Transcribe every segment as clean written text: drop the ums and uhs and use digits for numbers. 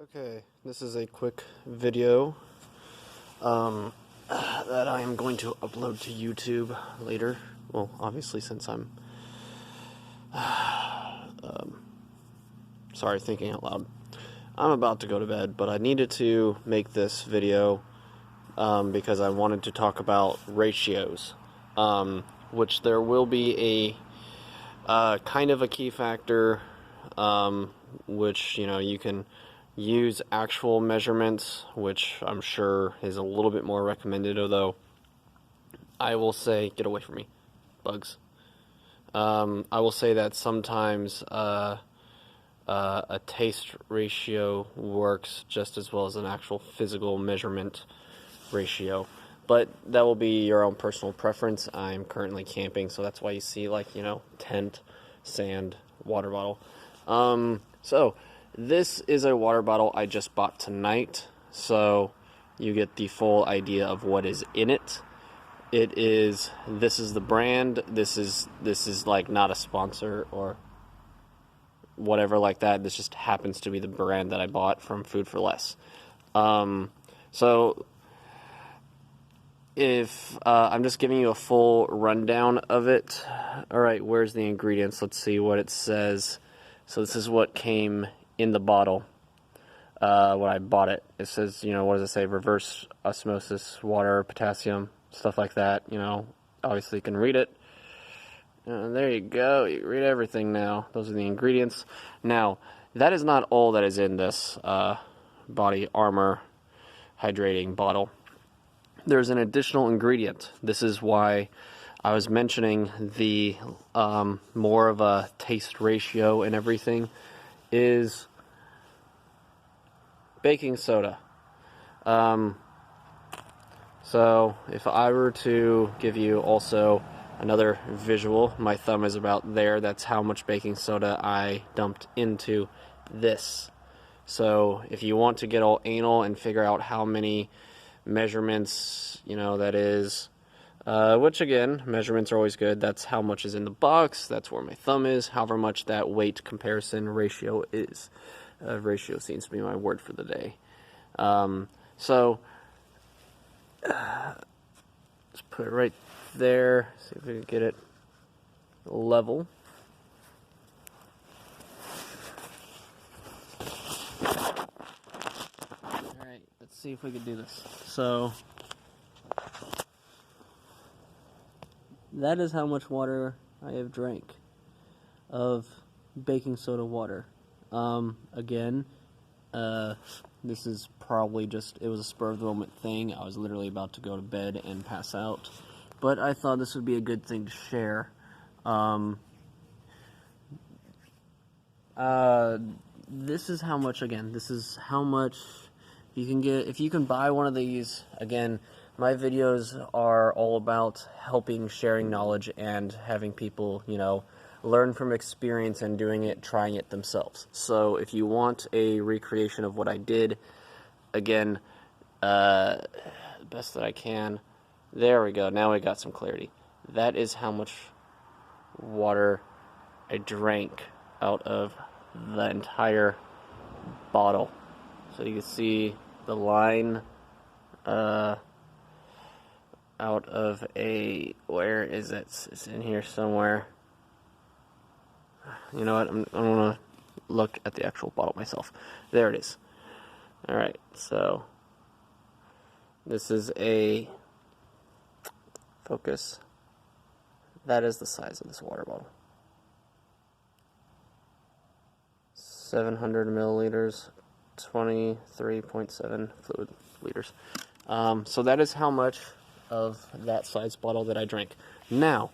Okay, this is a quick video that I am going to upload to YouTube later. Well, obviously, since I'm sorry, thinking out loud. I'm about to go to bed, but I needed to make this video because I wanted to talk about ratios, which there will be a kind of a key factor, which, you know, you can use actual measurements, which I'm sure is a little bit more recommended, although I will say, get away from me, bugs. I will say that sometimes a taste ratio works just as well as an actual physical measurement ratio, but that will be your own personal preference. I'm currently camping, so that's why you see, like, you know, tent, sand, water bottle. So this is a water bottle I just bought tonight, so you get the full idea of what is in it. This is the brand. This is like not a sponsor or whatever like that. This just happens to be the brand that I bought from Food for Less. So if I'm just giving you a full rundown of it. All right, where's the ingredients? Let's see what it says. So this is what came in the bottle when I bought it. It says, you know, what does it say? Reverse osmosis, water, potassium, stuff like that. You know, obviously you can read it. There you go. You read everything now. Those are the ingredients. Now, that is not all that is in this body armor hydrating bottle. There's an additional ingredient. This is why I was mentioning the more of a taste ratio and everything is baking soda. So if I were to give you also another visual, my thumb is about there. That's how much baking soda I dumped into this. So if you want to get all anal and figure out how many measurements, you know, that is, which again, measurements are always good. That's how much is in the box. That's where my thumb is. However much that weight comparison ratio is. Ratio seems to be my word for the day. So let's put it right there. See if we can get it level. Alright, let's see if we can do this. So that is how much water I have drank of baking soda water. Again, this is probably just, it was a spur of the moment thing. I was literally about to go to bed and pass out, but I thought this would be a good thing to share. This is how much, again, this is how much you can get, if you can buy one of these. Again, my videos are all about helping, sharing knowledge, and having people, you know, learn from experience and doing it, trying it themselves. So if you want a recreation of what I did, again, best that I can. There we go. Now we got some clarity. That is how much water I drank out of the entire bottle. So you can see the line out of a, where is it? It's in here somewhere. You know what? I'm going to look at the actual bottle myself. There it is. Alright, so this is a focus. That is the size of this water bottle. 700 milliliters, 23.7 fluid liters. So that is how much of that size bottle that I drank. Now,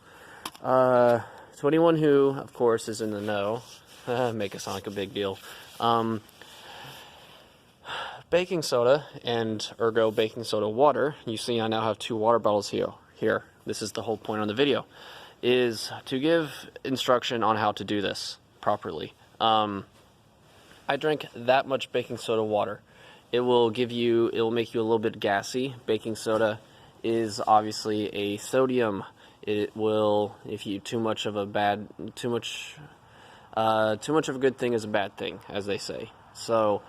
to anyone who, of course, is in the know, make it sound like a big deal, baking soda and ergo baking soda water, you see I now have two water bottles here. This is the whole point on the video, is to give instruction on how to do this properly. I drank that much baking soda water. It will make you a little bit gassy. Baking soda is obviously a sodium. It will, if you too much of a good thing is a bad thing, as they say. So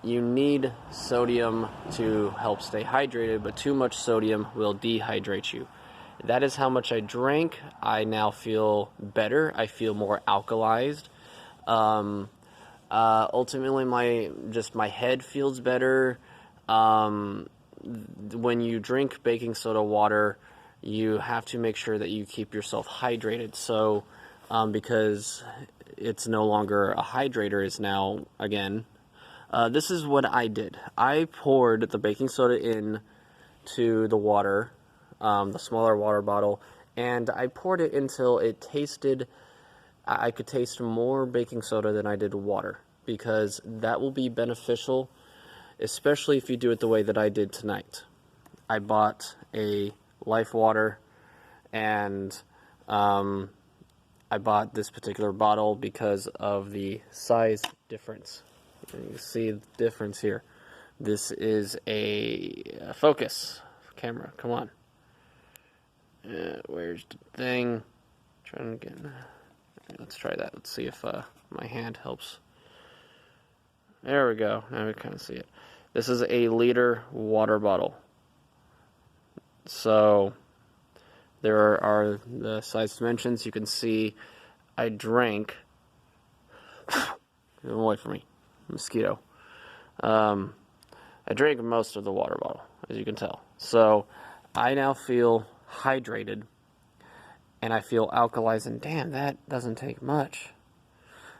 you need sodium to help stay hydrated, but too much sodium will dehydrate you. That is how much I drank. I now feel better. I feel more alkalized. Ultimately, my head feels better. When you drink baking soda water, you have to make sure that you keep yourself hydrated. So, because it's no longer a hydrator, it's now, again, this is what I did. I poured the baking soda in to the water, the smaller water bottle, and I poured it until it tasted, I could taste more baking soda than I did water, because that will be beneficial, especially if you do it the way that I did tonight. I bought a Life Water, and I bought this particular bottle because of the size difference. You can see the difference here. This is a focus camera. Come on. Where's the thing? Trying to get. Let's try that. Let's see if my hand helps. There we go. Now we kind of see it. This is a liter water bottle. So there are the size dimensions. You can see I drank. Get away from me, mosquito. I drank most of the water bottle, as you can tell. So I now feel hydrated, and I feel alkalized, and damn, that doesn't take much.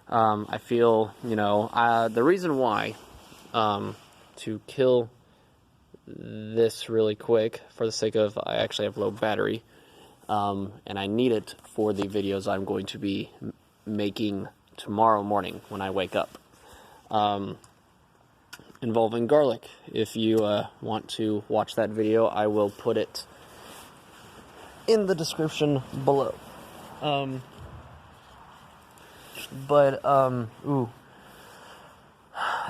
I feel, the reason why, to kill this really quick, for the sake of, I actually have low battery, and I need it for the videos I'm going to be making tomorrow morning when I wake up, involving garlic. If you want to watch that video, I will put it in the description below. Ooh.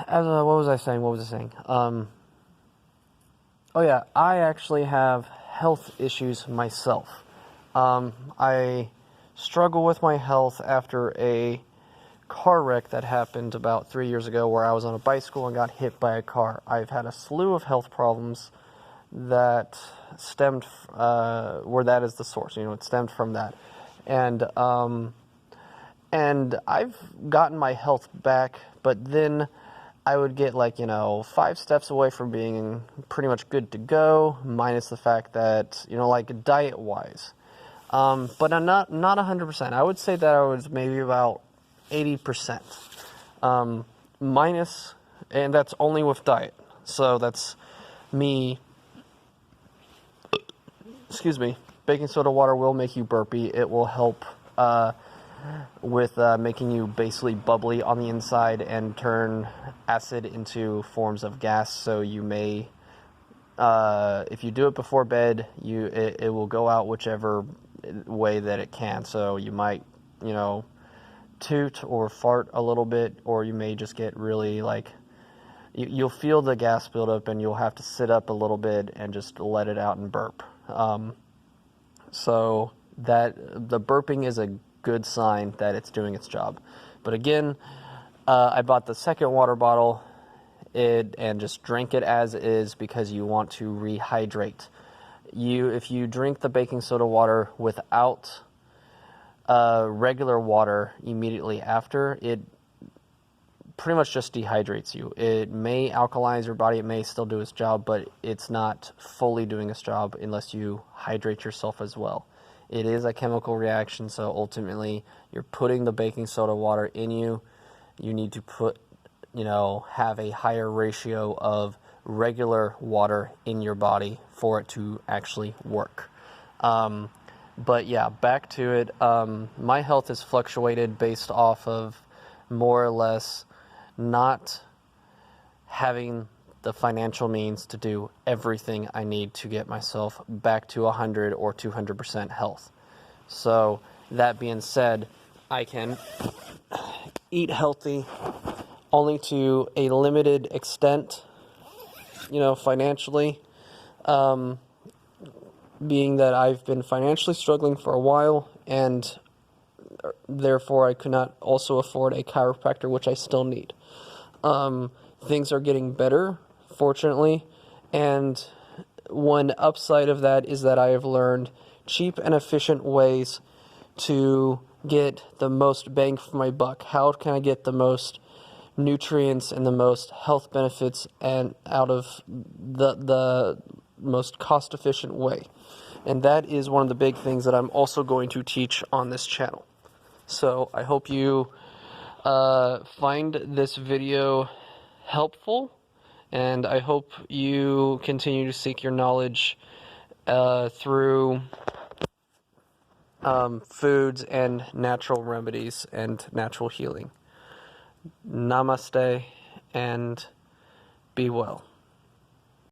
What was I saying? Oh yeah, I actually have health issues myself. I struggle with my health after a car wreck that happened about 3 years ago, where I was on a bicycle and got hit by a car. I've had a slew of health problems that stemmed, where that is the source, it stemmed from that. And I've gotten my health back, but then I would get 5 steps away from being pretty much good to go, minus the fact that, diet-wise. But I'm not 100%. I would say that I was maybe about 80%. Minus, and that's only with diet. So that's me. Excuse me. Baking soda water will make you burpy. It will help with making you basically bubbly on the inside and turn acid into forms of gas. So you may, if you do it before bed, it will go out whichever way that it can. So you might, toot or fart a little bit, or you may just get really you'll feel the gas build up, and you'll have to sit up a little bit and just let it out and burp. So that the burping is a good sign that it's doing its job. But again, I bought the second water bottle and just drank it as is, because you want to rehydrate. If you drink the baking soda water without regular water immediately after, it pretty much just dehydrates you. It may alkalize your body, it may still do its job, but it's not fully doing its job unless you hydrate yourself as well. It is a chemical reaction, so ultimately you're putting the baking soda water in you. You need to have a higher ratio of regular water in your body for it to actually work. But yeah, back to it. My health has fluctuated based off of more or less not having the financial means to do everything I need to get myself back to 100 or 200% health. So that being said, I can eat healthy only to a limited extent, financially, being that I've been financially struggling for a while, and therefore I could not also afford a chiropractor, which I still need. things are getting better, fortunately, and one upside of that is that I have learned cheap and efficient ways to get the most bang for my buck. How can I get the most nutrients and the most health benefits and out of the most cost efficient way? And that is one of the big things that I'm also going to teach on this channel. So I hope you find this video helpful, and I hope you continue to seek your knowledge through foods and natural remedies and natural healing. Namaste, and be well.